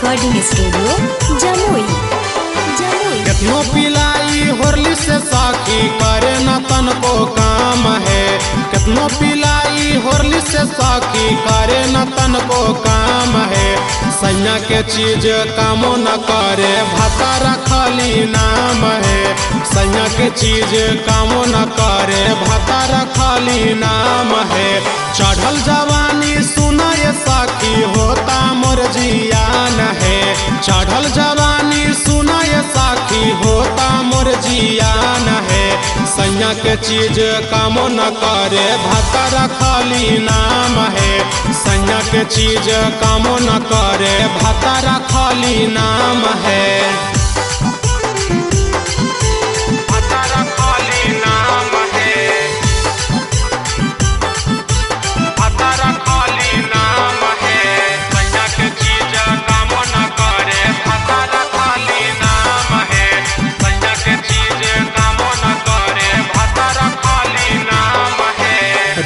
Recording studio Jamui. कितनो पिलाई होरली से साखी करे न तन को काम है। कितनो पिलाई होरली से साखी करे न तन को काम है। सैया के चीज कामो न करे भतारा खाली नाम है। सैया के चीज कामो न करे भतारा खाली नाम है। चढ़ल जवानी सुना ये साखी होता मोर जियान है। चढ़ल जवानी सुना ये साखी होता मोर जियान है। सैया के चीज कामो न करे भतारा खाली नाम है। सैया के चीज कामो न करे भतारा खाली नाम है। भतारा खाली नाम है। भतारा खाली नाम है। सैया के चीज कामो न करे भतारा खाली नाम है। सैया के चीज कामो न करे भतारा खाली नाम है।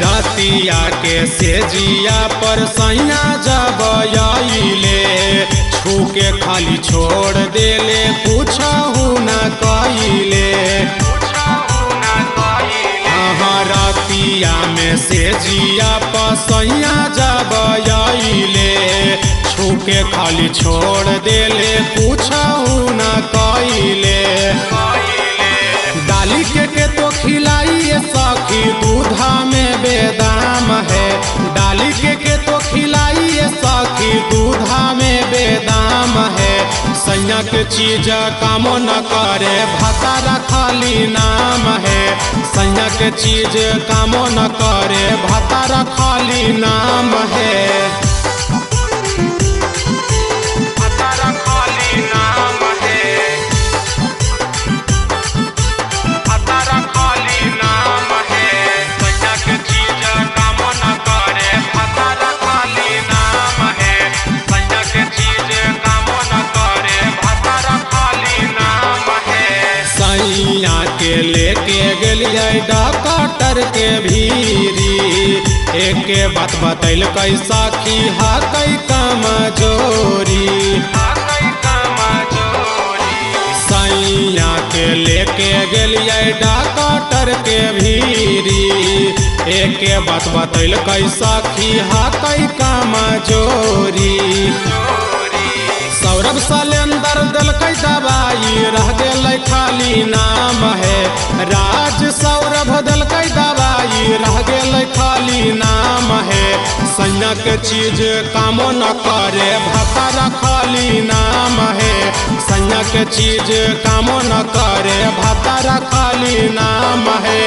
रातिया के सेजिया पर सैया जब आइले छूके खाली छोड़ देले पूछहु न कइले। रातिया में सेजिया पर सैया जब आइले छूके खाली छोड़ देले पूछहु न कइले। डाली के तो खिलाई सखी दूधा में बेदाम है। डाली के तो खिलाई सखी दूधा में बेदाम है। सैया के चीज कामो न करे भतारा खाली नाम है। सैया के चीज कामो न करे भतारा खाली नाम है। भतारा खाली नाम है। भतारा खाली नाम है। सैया के चीज कामो न करे भतारा खाली नाम है। सैया के चीज कामो न करे भतारा खाली नाम है। सैया के लेके गेलिए डॉक्टर के भीरी एक बात बतैल कैसा की हा कई कमजोरी। सैया के लेके गेलिए डॉक्टर के भीरी एक बात बतैल कैसा की हा कई कमजोरी। सौरभ सलेंदर दिलकै दवाई रह गेल खाली नाम है। राज सौरभ दिलकै दवाई रह गेल खाली नाम है। सैया के चीज कामो न करे भतारा खाली नाम है। सैया के चीज कामो न करे भतारा खाली नाम है।